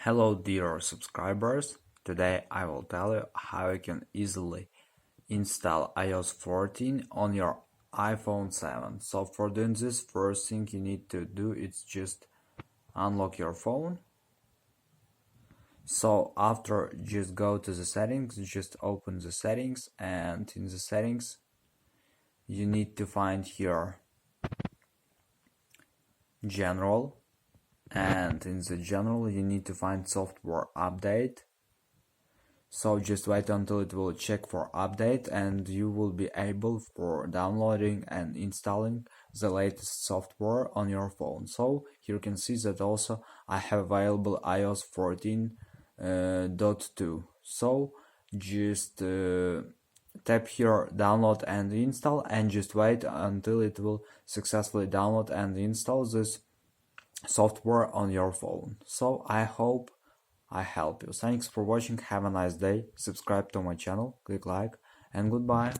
Hello dear subscribers, today I will tell you how you can easily install iOS 14 on your iPhone 7. So for doing this, first thing you need to do is just unlock your phone. So after, just go to the settings, just open the settings, and in the settings you need to find here general, and in the general you need to find software update. So just wait until it will check for update and you will be able for downloading and installing the latest software on your phone. So here you can see that also I have available iOS 14.2. So just tap here download and install and just wait until it will successfully download and install this software on your phone. So I hope I help you. Thanks for watching, have a nice day, subscribe to my channel, click like, and goodbye.